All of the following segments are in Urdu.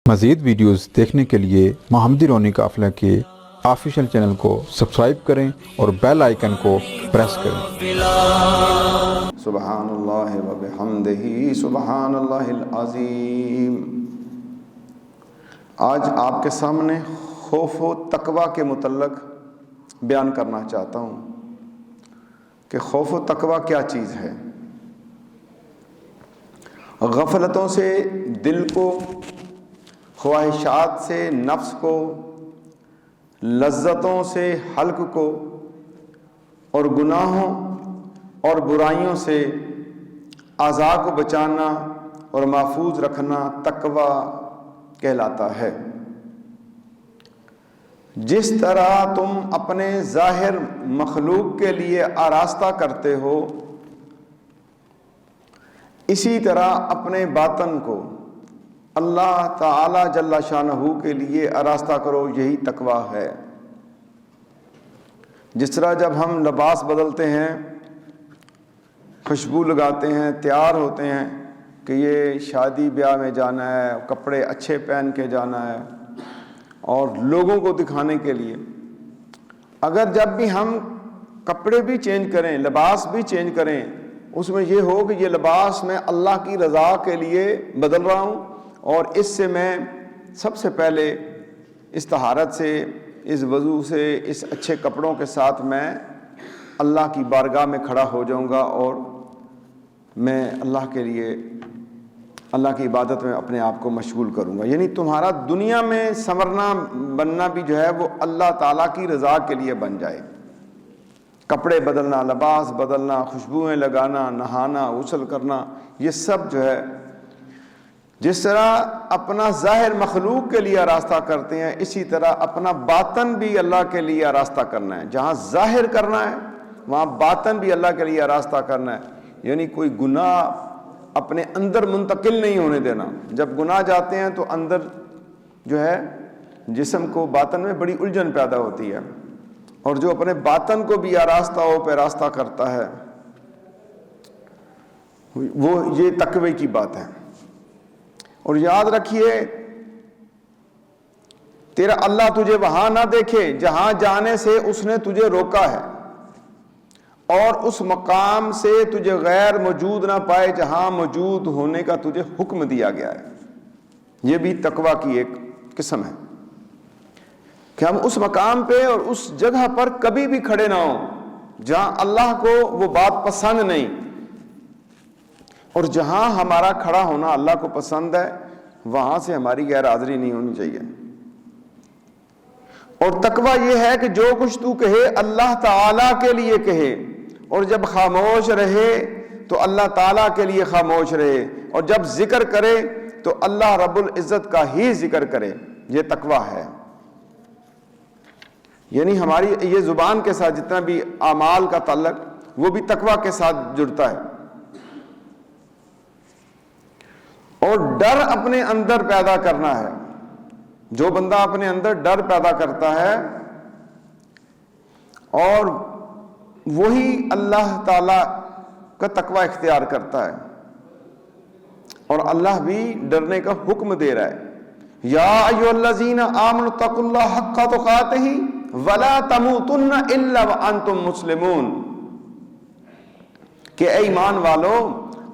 مزید ویڈیوز دیکھنے کے لیے محمدی رونی قافلہ کے آفیشیل چینل کو سبسکرائب کریں اور بیل آئیکن کو پریس کریں۔ سبحان اللہ و بحمدہ سبحان اللہ العظیم۔ آج آپ کے سامنے خوف و تقوی کے متعلق بیان کرنا چاہتا ہوں کہ خوف و تقوی کیا چیز ہے۔ غفلتوں سے دل کو، خواہشات سے نفس کو، لذتوں سے حلق کو، اور گناہوں اور برائیوں سے اعضاء کو بچانا اور محفوظ رکھنا تقوی کہلاتا ہے۔ جس طرح تم اپنے ظاہر مخلوق کے لیے آراستہ کرتے ہو، اسی طرح اپنے باطن کو اللہ تعالی جل شانہ کے لیے آراستہ کرو، یہی تقوی ہے۔ جس طرح جب ہم لباس بدلتے ہیں، خوشبو لگاتے ہیں، تیار ہوتے ہیں کہ یہ شادی بیاہ میں جانا ہے، کپڑے اچھے پہن کے جانا ہے اور لوگوں کو دکھانے کے لیے، اگر جب بھی ہم کپڑے بھی چینج کریں، لباس بھی چینج کریں، اس میں یہ ہو کہ یہ لباس میں اللہ کی رضا کے لیے بدل رہا ہوں اور اس سے میں سب سے پہلے اس طہارت سے، اس وضو سے، اس اچھے کپڑوں کے ساتھ میں اللہ کی بارگاہ میں کھڑا ہو جاؤں گا اور میں اللہ کے لیے، اللہ کی عبادت میں اپنے آپ کو مشغول کروں گا۔ یعنی تمہارا دنیا میں سنورنا بننا بھی جو ہے وہ اللہ تعالیٰ کی رضا کے لیے بن جائے۔ کپڑے بدلنا، لباس بدلنا، خوشبوئیں لگانا، نہانا، غسل کرنا، یہ سب جو ہے جس طرح اپنا ظاہر مخلوق کے لیے آراستہ کرتے ہیں، اسی طرح اپنا باطن بھی اللہ کے لیے آراستہ کرنا ہے۔ جہاں ظاہر کرنا ہے وہاں باطن بھی اللہ کے لیے آراستہ کرنا ہے۔ یعنی کوئی گناہ اپنے اندر منتقل نہیں ہونے دینا۔ جب گناہ جاتے ہیں تو اندر جو ہے جسم کو، باطن میں بڑی الجھن پیدا ہوتی ہے، اور جو اپنے باطن کو بھی آراستہ ہو پیراستہ کرتا ہے وہ یہ تقوی کی بات ہے۔ اور یاد رکھیے، تیرا اللہ تجھے وہاں نہ دیکھے جہاں جانے سے اس نے تجھے روکا ہے، اور اس مقام سے تجھے غیر موجود نہ پائے جہاں موجود ہونے کا تجھے حکم دیا گیا ہے۔ یہ بھی تقوی کی ایک قسم ہے کہ ہم اس مقام پہ اور اس جگہ پر کبھی بھی کھڑے نہ ہوں جہاں اللہ کو وہ بات پسند نہیں، اور جہاں ہمارا کھڑا ہونا اللہ کو پسند ہے وہاں سے ہماری غیر حاضری نہیں ہونی چاہیے۔ اور تقوی یہ ہے کہ جو کچھ تو کہے اللہ تعالیٰ کے لیے کہے، اور جب خاموش رہے تو اللہ تعالیٰ کے لیے خاموش رہے، اور جب ذکر کرے تو اللہ رب العزت کا ہی ذکر کرے۔ یہ تقوی ہے۔ یعنی ہماری یہ زبان کے ساتھ جتنا بھی اعمال کا تعلق وہ بھی تقوی کے ساتھ جڑتا ہے۔ اور ڈر اپنے اندر پیدا کرنا ہے۔ جو بندہ اپنے اندر ڈر پیدا کرتا ہے اور وہی اللہ تعالی کا تقوی اختیار کرتا ہے، اور اللہ بھی ڈرنے کا حکم دے رہا ہے۔ یا ایھا الذین آمنوا اتقوا اللہ حق تقاتہ ولا تموتن الا وانتم مسلمون، کہ اے ایمان والو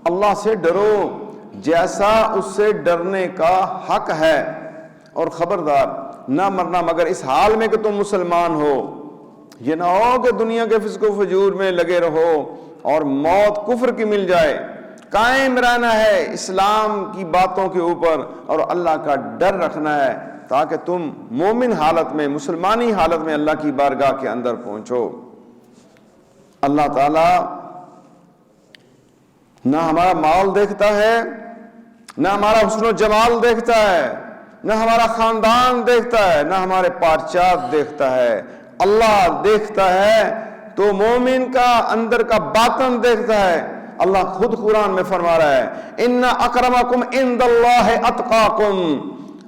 اللہ سے ڈرو جیسا اس سے ڈرنے کا حق ہے، اور خبردار نہ مرنا مگر اس حال میں کہ تم مسلمان ہو۔ یہ نہ ہو کہ دنیا کے فسق و فجور میں لگے رہو اور موت کفر کی مل جائے۔ قائم رہنا ہے اسلام کی باتوں کے اوپر اور اللہ کا ڈر رکھنا ہے تاکہ تم مومن حالت میں، مسلمانی حالت میں اللہ کی بارگاہ کے اندر پہنچو۔ اللہ تعالی نہ ہمارا مال دیکھتا ہے، نہ ہمارا حسن و جمال دیکھتا ہے، نہ ہمارا خاندان دیکھتا ہے، نہ ہمارے پارچات دیکھتا ہے۔ اللہ دیکھتا ہے تو مومن کا اندر کا باطن دیکھتا ہے۔ اللہ خود قرآن میں فرما رہا ہے ان اکرمکم عند اللہ اتقاکم،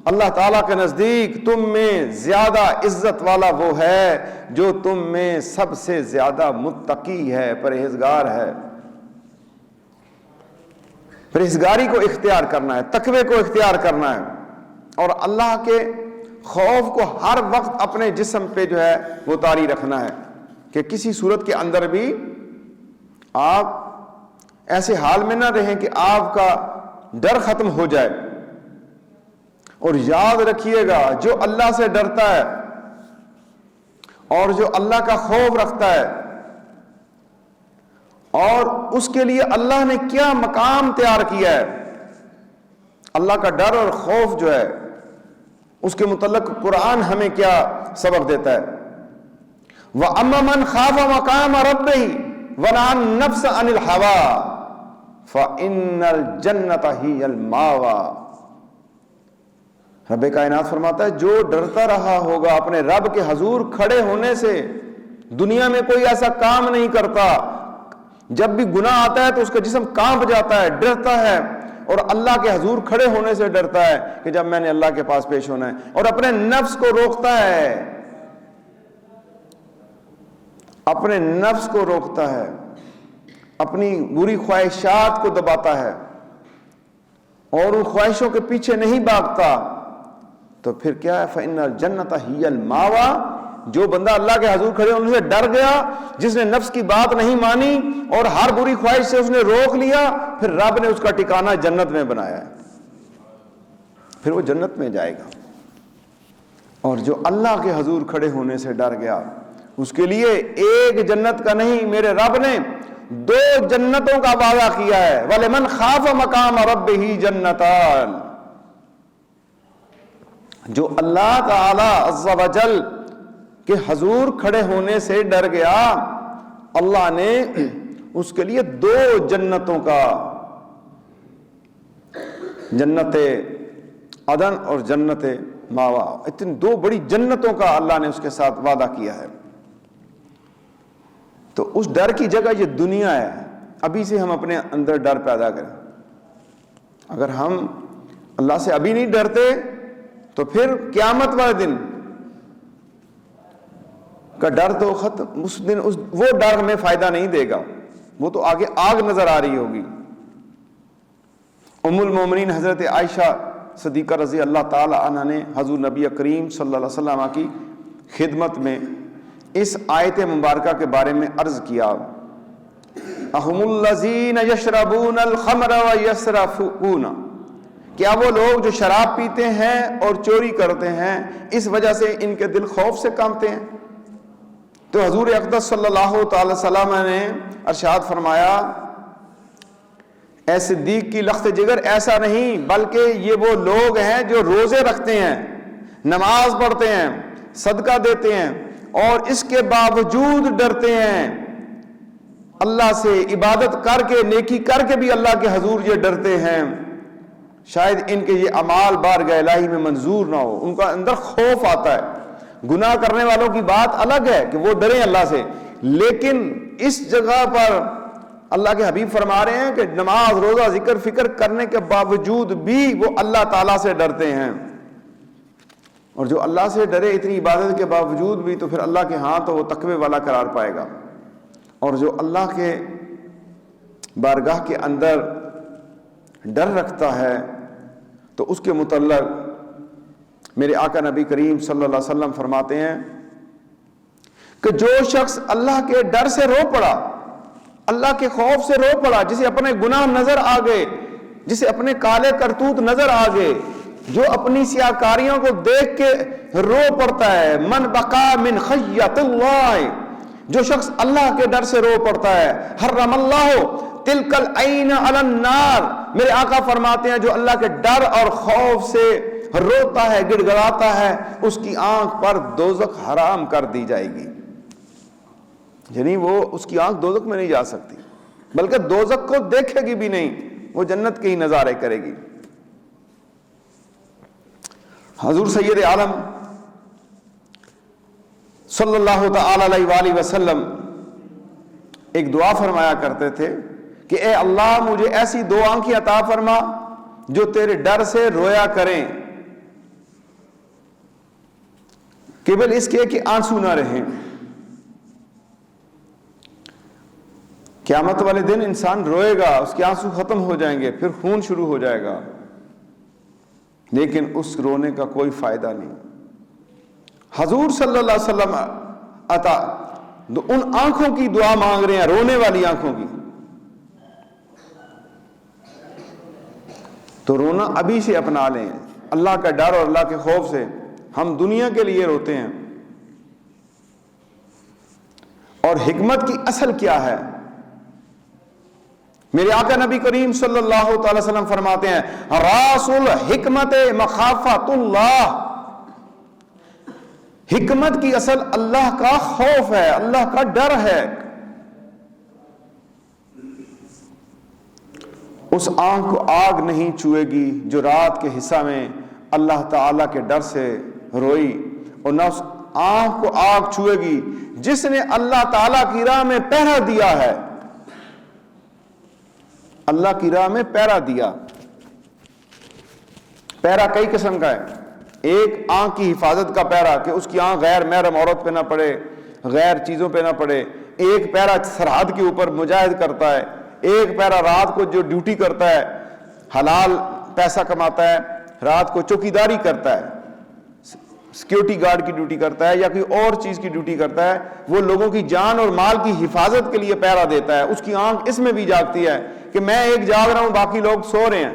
اللہ تعالیٰ کے نزدیک تم میں زیادہ عزت والا وہ ہے جو تم میں سب سے زیادہ متقی ہے، پرہیزگار ہے۔ پرہیزگاری کو اختیار کرنا ہے، تقوی کو اختیار کرنا ہے۔ اور اللہ کے خوف کو ہر وقت اپنے جسم پہ جو ہے وہ طاری رکھنا ہے کہ کسی صورت کے اندر بھی آپ ایسے حال میں نہ رہیں کہ آپ کا ڈر ختم ہو جائے. اور یاد رکھیے گا جو اللہ سے ڈرتا ہے اور جو اللہ کا خوف رکھتا ہے اور اس کے لیے اللہ نے کیا مقام تیار کیا ہے, اللہ کا ڈر اور خوف جو ہے اس کے متعلق قرآن ہمیں کیا سبق دیتا ہے. وَأَمَّا مَنْ خَافَ مَقَامَ رَبِّهِ وَنَهَى النَّفْسَ عَنِ الْهَوَىٰ فَإِنَّ الْجَنَّةَ هِيَ الْمَأْوَىٰ. رب کائنات فرماتا ہے جو ڈرتا رہا ہوگا اپنے رب کے حضور کھڑے ہونے سے, دنیا میں کوئی ایسا کام نہیں کرتا, جب بھی گناہ آتا ہے تو اس کا جسم کانپ جاتا ہے, ڈرتا ہے, اور اللہ کے حضور کھڑے ہونے سے ڈرتا ہے کہ جب میں نے اللہ کے پاس پیش ہونا ہے, اور اپنے نفس کو روکتا ہے, اپنے نفس کو روکتا ہے, اپنی بری خواہشات کو دباتا ہے اور ان خواہشوں کے پیچھے نہیں بھاگتا, تو پھر کیا ہے فَإِنَّ الْجَنَّةَ هِيَ الْمَأْوَىٰ. جو بندہ اللہ کے حضور کھڑے ہونے سے ڈر گیا, جس نے نفس کی بات نہیں مانی اور ہر بری خواہش سے اس نے روک لیا, پھر رب نے اس کا ٹھکانہ جنت میں بنایا ہے, پھر وہ جنت میں جائے گا. اور جو اللہ کے حضور کھڑے ہونے سے ڈر گیا اس کے لیے ایک جنت کا نہیں, میرے رب نے 2 جنتوں کا وعدہ کیا ہے. وَلِمَنْ خَافَ مَقَامَ رَبِّهِ جَنَّتَانِ. جو اللہ تعالی عز و جل کہ حضور کھڑے ہونے سے ڈر گیا, اللہ نے اس کے لیے 2 جنتوں کا, جنت عدن اور جنت ماوا, اتنی 2 بڑی جنتوں کا اللہ نے اس کے ساتھ وعدہ کیا ہے. تو اس ڈر کی جگہ یہ دنیا ہے. ابھی سے ہم اپنے اندر ڈر پیدا کریں. اگر ہم اللہ سے ابھی نہیں ڈرتے تو پھر قیامت والے دن کا ڈر تو ختم, اس دن وہ ڈر ہمیں فائدہ نہیں دے گا, وہ تو آگے آگ نظر آ رہی ہوگی. ام المومنین حضرت عائشہ صدیقہ رضی اللہ تعالی عنہ نے حضور نبی کریم صلی اللہ علیہ وسلم کی خدمت میں اس آیت مبارکہ کے بارے میں عرض کیا, اہم الذین یشربون الخمر ویسرقون. کیا وہ لوگ جو شراب پیتے ہیں اور چوری کرتے ہیں اس وجہ سے ان کے دل خوف سے کانپتے ہیں؟ تو حضور اقدس صلی اللہ تعالی وسلم نے ارشاد فرمایا, اے صدیق کی لخت جگر ایسا نہیں, بلکہ یہ وہ لوگ ہیں جو روزے رکھتے ہیں, نماز پڑھتے ہیں, صدقہ دیتے ہیں اور اس کے باوجود ڈرتے ہیں اللہ سے, عبادت کر کے نیکی کر کے بھی اللہ کے حضور یہ ڈرتے ہیں, شاید ان کے یہ اعمال بارگاہ الہی میں منظور نہ ہو. ان کا اندر خوف آتا ہے. گناہ کرنے والوں کی بات الگ ہے کہ وہ ڈریں اللہ سے, لیکن اس جگہ پر اللہ کے حبیب فرما رہے ہیں کہ نماز روزہ ذکر فکر کرنے کے باوجود بھی وہ اللہ تعالیٰ سے ڈرتے ہیں. اور جو اللہ سے ڈرے اتنی عبادت کے باوجود بھی, تو پھر اللہ کے ہاں تو وہ تقوی والا قرار پائے گا. اور جو اللہ کے بارگاہ کے اندر ڈر رکھتا ہے تو اس کے متعلق میرے آقا نبی کریم صلی اللہ علیہ وسلم فرماتے ہیں کہ جو شخص اللہ کے ڈر سے رو پڑا, اللہ کے خوف سے رو پڑا, جسے اپنے گناہ نظر آ گئے, جسے اپنے کالے کرتوت نظر آ گئے, جو اپنی سیاکاریوں کو دیکھ کے رو پڑتا ہے, من بقا من خشیت اللہ, جو شخص اللہ کے ڈر سے رو پڑتا ہے, حرم اللہ تلک العین علی النار. میرے آقا فرماتے ہیں جو اللہ کے ڈر اور خوف سے روتا ہے, گڑ گڑاتا ہے, اس کی آنکھ پر دوزخ حرام کر دی جائے گی. یعنی وہ اس کی آنکھ دوزخ میں نہیں جا سکتی, بلکہ دوزخ کو دیکھے گی بھی نہیں, وہ جنت کے ہی نظارے کرے گی. حضور سید عالم صلی اللہ تعالی علیہ وآلہ وسلم ایک دعا فرمایا کرتے تھے کہ اے اللہ مجھے ایسی 2 آنکھیں عطا فرما جو تیرے ڈر سے رویا کریں, کیول اس کے کہ آنسو نہ رہیں. قیامت والے دن انسان روئے گا, اس کے آنسو ختم ہو جائیں گے, پھر خون شروع ہو جائے گا. لیکن اس رونے کا کوئی فائدہ نہیں. حضور صلی اللہ علیہ وسلم عطا ان آنکھوں کی دعا مانگ رہے ہیں، رونے والی آنکھوں کی. تو رونا ابھی سے اپنا لیں. اللہ کا ڈر اور اللہ کے خوف سے ہم دنیا کے لیے روتے ہیں. اور حکمت کی اصل کیا ہے؟ میرے آقا نبی کریم صلی اللہ تعالی وسلم فرماتے ہیں راس الحکمت مخافت اللہ. حکمت کی اصل اللہ کا خوف ہے، اللہ کا ڈر ہے. اس آنکھ کو آگ نہیں چھوئے گی جو رات کے حصہ میں اللہ تعالی کے ڈر سے روئی، اور نہ اس آنکھ کو آگ چھوئے گی جس نے اللہ تعالی کی راہ میں پہرا دیا ہے. اللہ کی راہ میں پہرا دیا. پہرا کئی قسم کا ہے. ایک آنکھ کی حفاظت کا پہرا کہ اس کی آنکھ غیر محرم عورت پہ نہ پڑے، غیر چیزوں پہ نہ پڑے. ایک پہرا سرحد کے اوپر مجاہد کرتا ہے. ایک پہرا رات کو جو ڈیوٹی کرتا ہے، حلال پیسہ کماتا ہے، رات کو چوکیداری کرتا ہے، سیکیورٹی گارڈ کی ڈیوٹی کرتا ہے یا کوئی اور چیز کی ڈیوٹی کرتا ہے، وہ لوگوں کی جان اور مال کی حفاظت کے لیے پہرا دیتا ہے. اس کی آنکھ اس میں بھی جاگتی ہے کہ میں ایک جاگ رہا ہوں، باقی لوگ سو رہے ہیں.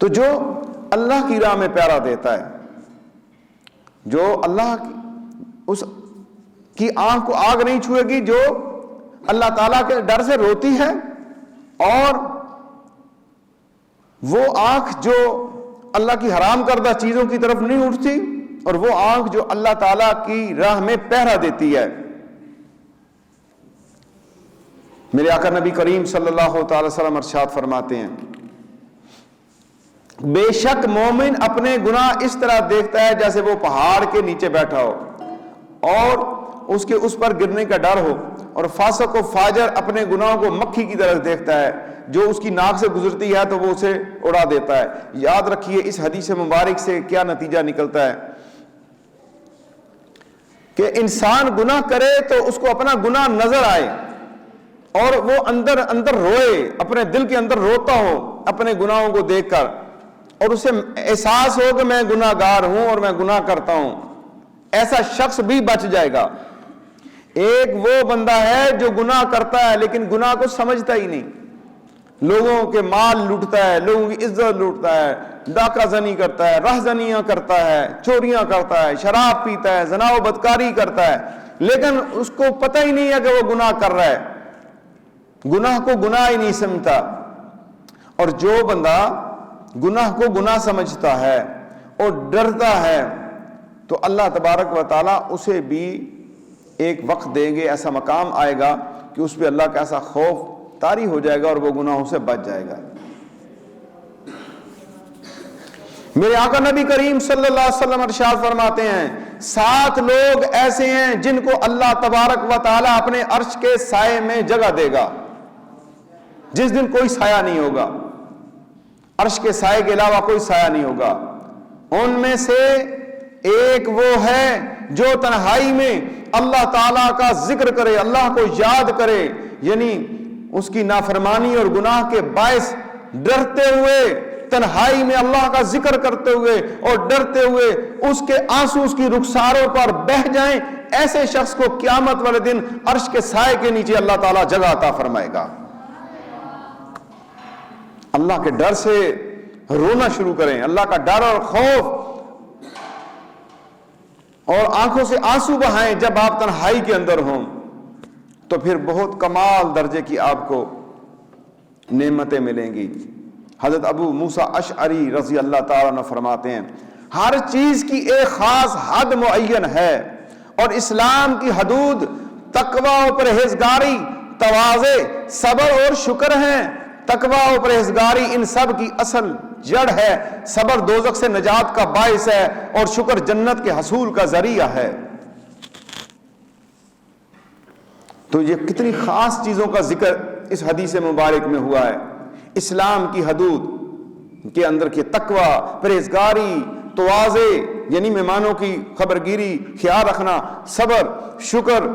تو جو اللہ کی راہ میں پہرا دیتا ہے، جو اللہ اس کی آنکھ کو آگ نہیں چھوئے گی، جو اللہ تعالیٰ کے ڈر سے روتی ہے، اور وہ آنکھ جو اللہ کی حرام کردہ چیزوں کی طرف نہیں اٹھتی، اور وہ آنکھ جو اللہ تعالیٰ کی راہ میں پہرا دیتی ہے. میرے آقا نبی کریم صلی اللہ تعالی وسلم ارشاد فرماتے ہیں بے شک مومن اپنے گناہ اس طرح دیکھتا ہے جیسے وہ پہاڑ کے نیچے بیٹھا ہو اور اس کے اس پر گرنے کا ڈر ہو، اور فاسق و فاجر اپنے گناہوں کو مکھی کی طرح دیکھتا ہے، جو اس کی ناک سے گزرتی ہے تو وہ اسے اڑا دیتا ہے. یاد رکھیے اس حدیث مبارک سے کیا نتیجہ نکلتا ہے کہ انسان گناہ کرے تو اس کو اپنا گناہ نظر آئے اور وہ اندر اندر روئے، اپنے دل کے اندر روتا ہو اپنے گناہوں کو دیکھ کر، اور اسے احساس ہو کہ میں گناہ گار ہوں اور میں گناہ کرتا ہوں. ایسا شخص بھی بچ جائے گا. ایک وہ بندہ ہے جو گناہ کرتا ہے لیکن گناہ کو سمجھتا ہی نہیں، لوگوں کے مال لوٹتا ہے، لوگوں کی عزت لوٹتا ہے، ڈاکہ زنی کرتا ہے، رہزنیاں کرتا ہے، چوریاں کرتا ہے، شراب پیتا ہے، زنا و بدکاری کرتا ہے، لیکن اس کو پتہ ہی نہیں ہے کہ وہ گناہ کر رہا ہے، گناہ کو گناہ ہی نہیں سمجھتا. اور جو بندہ گناہ کو گناہ سمجھتا ہے اور ڈرتا ہے تو اللہ تبارک و تعالیٰ اسے بھی ایک وقت دیں گے، ایسا مقام آئے گا کہ اس پہ اللہ کا ایسا خوف طاری ہو جائے گا اور وہ گناہوں سے بچ جائے گا. میرے آقا نبی کریم صلی اللہ علیہ وسلم ارشاد فرماتے ہیں 7 لوگ ایسے ہیں جن کو اللہ تبارک و تعالیٰ اپنے عرش کے سائے میں جگہ دے گا جس دن کوئی سایہ نہیں ہوگا، عرش کے سائے کے علاوہ کوئی سایہ نہیں ہوگا. ان میں سے ایک وہ ہے جو تنہائی میں اللہ تعالیٰ کا ذکر کرے، اللہ کو یاد کرے، یعنی اس کی نافرمانی اور گناہ کے باعث ڈرتے ہوئے تنہائی میں اللہ کا ذکر کرتے ہوئے اور ڈرتے ہوئے اس کے آنسو اس کی رخساروں پر بہہ جائیں. ایسے شخص کو قیامت والے دن عرش کے سائے کے نیچے اللہ تعالیٰ جگہ عطا فرمائے گا. اللہ کے ڈر سے رونا شروع کریں، اللہ کا ڈر اور خوف، اور آنکھوں سے آنسو بہائیں جب آپ تنہائی کے اندر ہوں، تو پھر بہت کمال درجے کی آپ کو نعمتیں ملیں گی. حضرت ابو موسیٰ اشعری رضی اللہ تعالیٰ عنہ فرماتے ہیں ہر چیز کی ایک خاص حد معین ہے، اور اسلام کی حدود تقوی و پرہیزگاری، تواضع، صبر اور شکر ہیں. تقوی و پرہیزگاری ان سب کی اصل جڑ ہے، صبر دوزخ سے نجات کا باعث ہے، اور شکر جنت کے حصول کا ذریعہ ہے. تو یہ کتنی خاص چیزوں کا ذکر اس حدیث مبارک میں ہوا ہے. اسلام کی حدود کے اندر کی تقوی، پرہیزگاری، تواضع یعنی مہمانوں کی خبرگیری، خیال رکھنا، صبر، شکر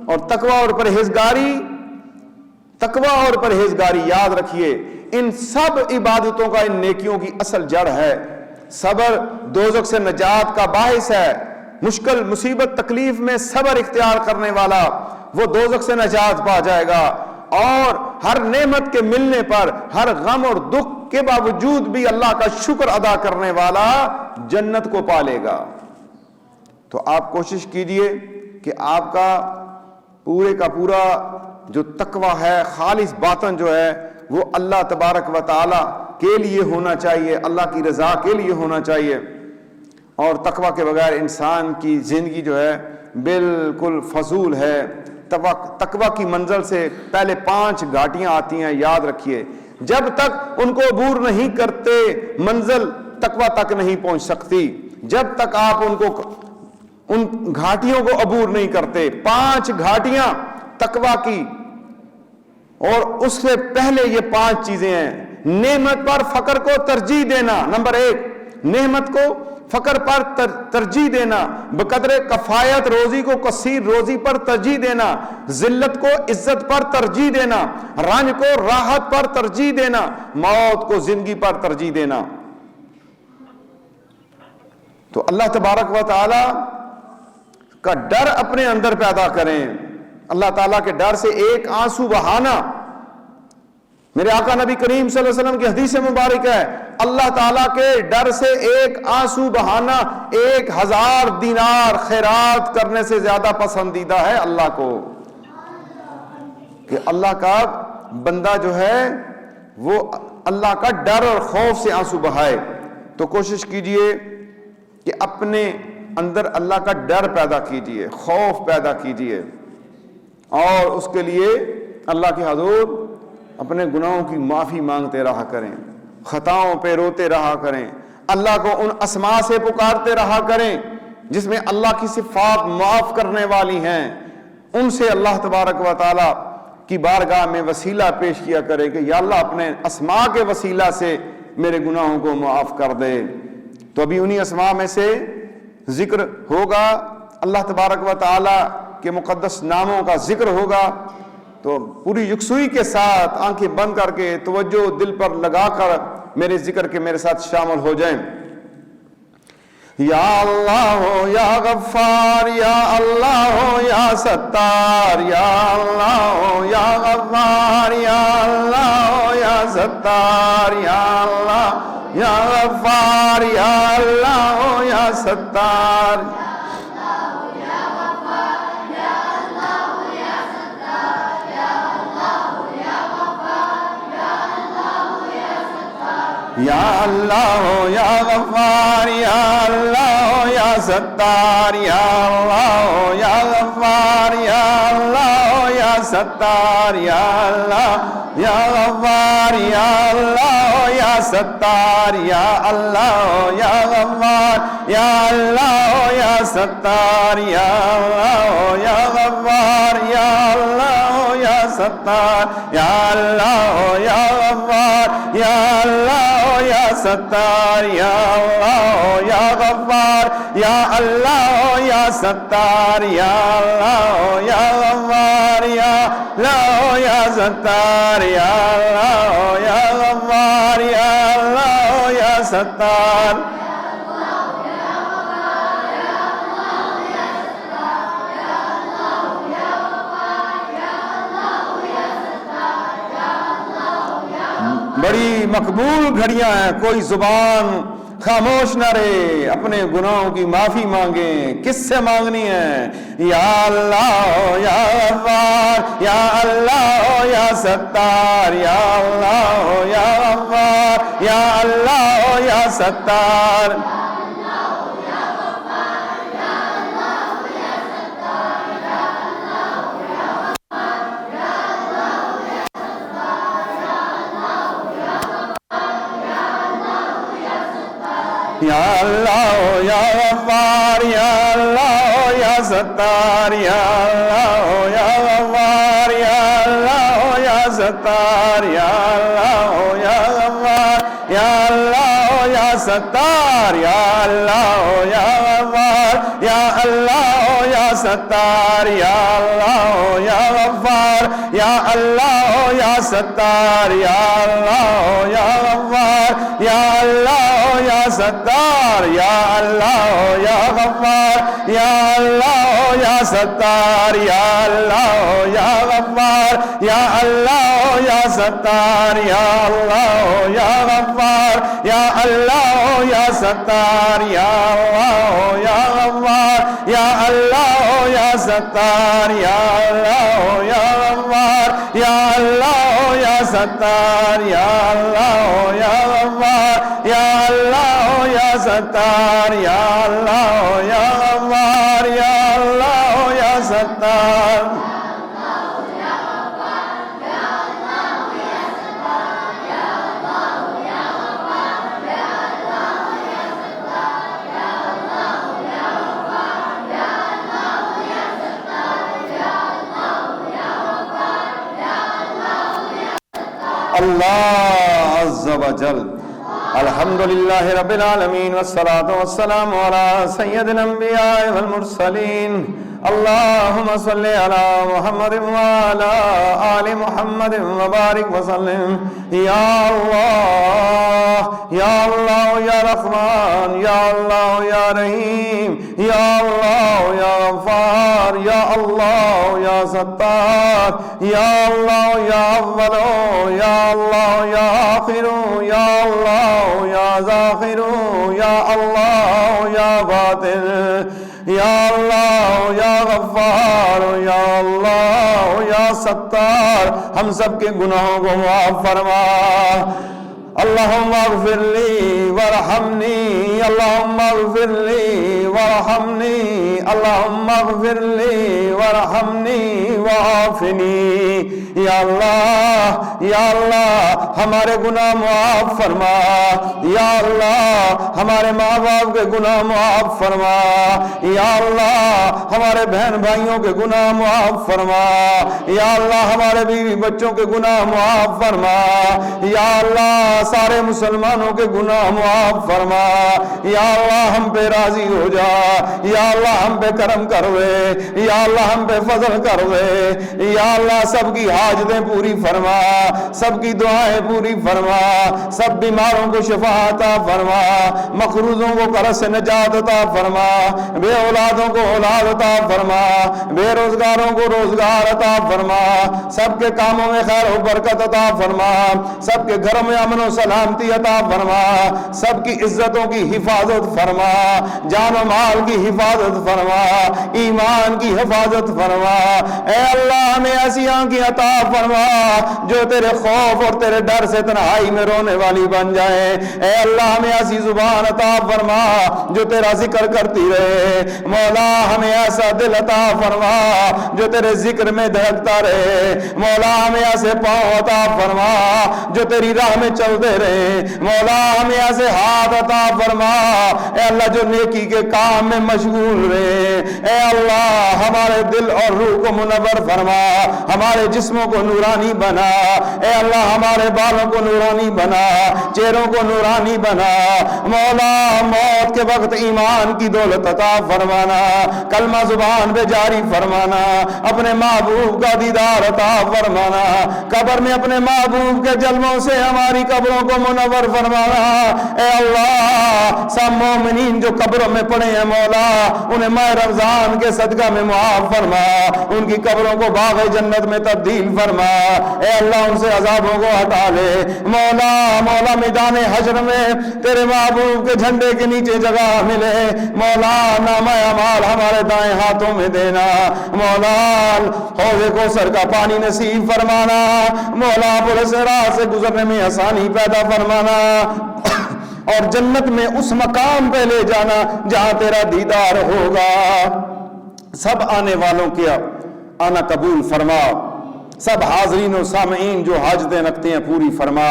اور تقوی اور پرہیزگاری. تقوی اور پرہیزگاری یاد رکھیے ان سب عبادتوں کا، ان نیکیوں کی اصل جڑ ہے۔ صبر دوزخ سے نجات کا باعث ہے۔ مشکل مصیبت تکلیف میں صبر اختیار کرنے والا وہ دوزخ سے نجات پا جائے گا، اور ہر نعمت کے ملنے پر، ہر غم اور دکھ کے باوجود بھی اللہ کا شکر ادا کرنے والا جنت کو پالے گا۔ تو آپ کوشش کیجئے کہ آپ کا پورے کا پورا جو تقوی ہے، خالص باطن جو ہے، وہ اللہ تبارک و تعالی کے لیے ہونا چاہیے، اللہ کی رضا کے لیے ہونا چاہیے۔ اور تقوی کے بغیر انسان کی زندگی جو ہے بالکل فضول ہے۔ تقوی کی منزل سے پہلے 5 گھاٹیاں آتی ہیں، یاد رکھیے۔ جب تک ان کو عبور نہیں کرتے منزل تقوی تک نہیں پہنچ سکتی، جب تک آپ ان گھاٹیوں کو عبور نہیں کرتے۔ 5 گھاٹیاں تقوی کی، اور اس سے پہلے یہ 5 چیزیں ہیں۔ نعمت پر فقر کو ترجیح دینا، نمبر 1، نعمت کو فقر پر ترجیح دینا، بقدر کفایت روزی کو کثیر روزی پر ترجیح دینا، ذلت کو عزت پر ترجیح دینا، رنج کو راحت پر ترجیح دینا، موت کو زندگی پر ترجیح دینا۔ تو اللہ تبارک و تعالی کا ڈر اپنے اندر پیدا کریں۔ اللہ تعالیٰ کے ڈر سے ایک آنسو بہانا، میرے آقا نبی کریم صلی اللہ علیہ وسلم کی حدیث مبارک ہے، اللہ تعالیٰ کے ڈر سے ایک آنسو بہانا 1000 دینار خیرات کرنے سے زیادہ پسندیدہ ہے اللہ کو۔ کہ اللہ کا بندہ جو ہے وہ اللہ کا ڈر اور خوف سے آنسو بہائے۔ تو کوشش کیجئے کہ اپنے اندر اللہ کا ڈر پیدا کیجئے، خوف پیدا کیجئے، اور اس کے لیے اللہ کے حضور اپنے گناہوں کی معافی مانگتے رہا کریں، خطاؤں پہ روتے رہا کریں، اللہ کو ان اسماء سے پکارتے رہا کریں جس میں اللہ کی صفات معاف کرنے والی ہیں، ان سے اللہ تبارک و تعالی کی بارگاہ میں وسیلہ پیش کیا کرے کہ یا اللہ اپنے اسماء کے وسیلہ سے میرے گناہوں کو معاف کر دے۔ تو ابھی انہی اسماء میں سے ذکر ہوگا، اللہ تبارک و تعالی کے مقدس ناموں کا ذکر ہوگا۔ تو پوری یکسوئی کے ساتھ آنکھیں بند کر کے توجہ دل پر لگا کر میرے ذکر کے میرے ساتھ شامل ہو جائیں۔ یا اللہ یا غفار، یا اللہ یا ستار، یا اللہ یا غفار، یا اللہ یا ستار، یا اللہ یا غفار، یا اللہ یا ستار، یا اللہ یا غفار، یا اللہ یا ستار، یا اللہ یا غفار، یا اللہ یا ستار، یا اللہ یا غفار، یا اللہ یا ستار، یا اللہ یا غفار، یا اللہ یا ستار، یا اللہ یا غفار، یا اللہ یا ستار، یا اللہ یا غفار، یا اللہ یا ستار، یا اللہ یا غفار، یا اللہ یا ستار، یا اللہ یا غفار، یا اللہ یا ستار، یا اللہ یا غفار، یا اللہ یا ستار۔ بڑی مقبول گھڑیاں ہیں، کوئی زبان خاموش نہ رہے، اپنے گناہوں کی معافی مانگیں۔ کس سے مانگنی ہے؟ یا اللہ یا غفار، یا اللہ یا ستار، یا اللہ یا غفار، یا اللہ یا ستار، یا اللہ یا غفار، یا اللہ یا ستار، یا اللہ یا غفار، یا اللہ یا ستار، یا اللہ یا غفار، یا اللہ یا ستار یا اللہ یا غفار یا اللہ یا ستار یا اللہ یا غفار یا اللہ یا ستار یا اللہ یا غفار یا اللہ یا ستار یا اللہ یا غفار یا اللہ یا ستار یا اللہ یا غفار یا اللہ یا ستار یا اللہ یا غفار یا اللہ یا ستار یا اللہ یا غفار یا اللہ یا ستار یا اللہ یا غفار یا اللہ یا ستار یا اللہ یا غفار یا اللہ یا ستار یا اللہ یا غفار یا اللہ یا ستار اللہ عز و جل الحمدللہ رب العالمین والصلاة والسلام علی سید الانبیاء والمرسلین اللہم صلی علی محمد وعلی آل محمد وبارک وسلم یا اللہ یا رحمان یا اللہ یا رحیم یا اللہ یا غفار یا اللہ یا ستار یا اللہ یا اول یا اللہ یا آخر یا اللہ یا ذاخر یا اللہ یا باطن یا اللہ یا غفار یا اللہ یا ستار ہم سب کے گناہوں کو معاف فرما اللہم اغفر لی ورحمنی اللہم اغفر لی ورحمنی اللہم اغفر لی ورحمنی وعافنی یا اللہ ہمارے گناہ معاف فرما یا اللہ ہمارے ماں باپ کے گناہ معاف فرما یا اللہ ہمارے بہن بھائیوں کے گناہ معاف فرما یا اللہ ہمارے بیوی بچوں کے گناہ معاف فرما یا اللہ سارے مسلمانوں کے گناہ معاف فرما یا اللہ ہم پہ راضی ہو جا یا اللہ ہم پہ کرم کروے یا اللہ ہم پہ فضل کروے یا اللہ سب کی حاجتیں پوری فرما سب کی دعائیں پوری فرما سب بیماروں کو شفا عطا فرما مقروضوں کو قرض سے نجات عطا فرما بے اولادوں کو اولاد عطا فرما بے روزگاروں کو روزگار عطا فرما سب کے کاموں میں خیر و برکت عطا فرما سب کے گھروں میں امن و سلامتی عطا فرما سب کی عزتوں کی حفاظت فرما جان و مال کی حفاظت فرما ایمان کی حفاظت فرما اے اللہ ہمیں ایسی آنکھیں عطا فرما جو تیرے خوف اور تیرے ڈر سے تنہائی میں رونے والی بن جائے اے اللہ ہمیں ایسی زبان عطا فرما جو تیرا ذکر کرتی رہے مولا ہمیں ایسا دل عطا فرما جو تیرے ذکر میں دھڑکتا رہے مولا ہمیں ایسے پاؤں عطا فرما جو تیری راہ میں چلتے رہے مولا ہمیں ایسے ہاتھ عطا فرما اے اللہ جو نیکی کے کام میں مشغول رہے اے اللہ ہمارے دل اور روح کو منور فرما ہمارے جسموں کو نورانی بنا اے اللہ ہمارے بالوں کو نورانی بنا چہروں کو نورانی بنا مولا موت کے وقت ایمان کی دولت عطا فرمانا کلمہ زبان پہ جاری فرمانا اپنے محبوب کا دیدار عطا فرمانا قبر میں اپنے محبوب کے جلووں سے ہماری قبروں کو منور فرمانا اے اللہ سب مومنین جو قبروں میں پڑے ہیں مولا انہیں ماہ رمضان کے صدقہ میں معاف فرما ان کی قبروں کو باغ جنت میں تبدیل فرما اے اللہ ان سے عذابوں کو ہٹا لے مولا میدان حشر میں تیرے محبوب کے جھنڈے کے نیچے جگہ ملے مولا نامہ اعمال ہمارے دائیں ہاتھوں میں دینا مولا حوض کوثر کا پانی نصیب فرمانا مولا پل صراط سے گزرنے میں آسانی پیدا فرمانا اور جنت میں اس مقام پہ لے جانا جہاں تیرا دیدار ہوگا سب آنے والوں کیا آنا قبول فرما سب حاضرین و سامعین جو حاجتیں رکھتے ہیں پوری فرما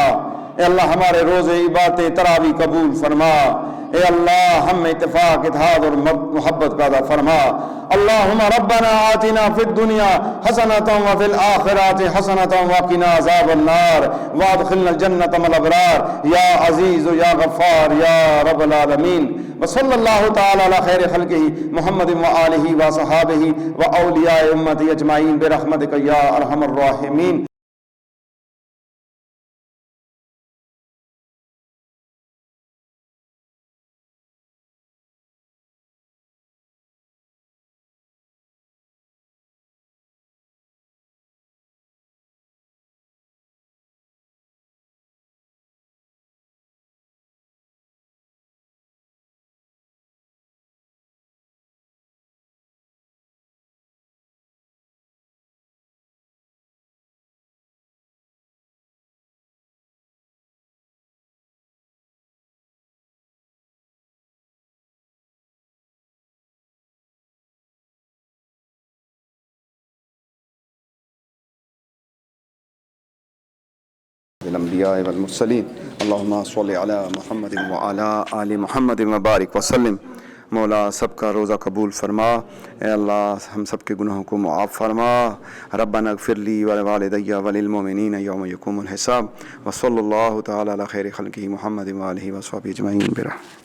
اے اللہ ہمارے روزے عبادتیں تراویح قبول فرما اے اللہ ہم میں اتفاق اتحاد اور محبت پیدا فرما. اللہم ربنا آتنا فی الدنیا حسنۃ وفی الآخرۃ حسنۃ وقنا عذاب النار وادخلنا الجنۃ مع الابرار یا عزیز یا غفار یا رب العالمین. وصلی اللہ تعالی علی خیر خلقہ محمد وآلہ وصحابہ واولیاء امتہ اجمعین برحمتک یا ارحم الراحمین. الانبیاء والمرسلین اللہم صلی علی محمد وعلی آل محمد وبارک وسلم. مولا سب کا روزہ قبول فرما. اے اللہ ہم سب کے گناہوں کو معاف فرما. ربنا اغفر لی ولوالدی وللمؤمنین یوم یقوم الحساب. وصلی اللہ تعالی علی خیر خلقہ محمد وآلہ وصحبہ اجمعین برحمتہ.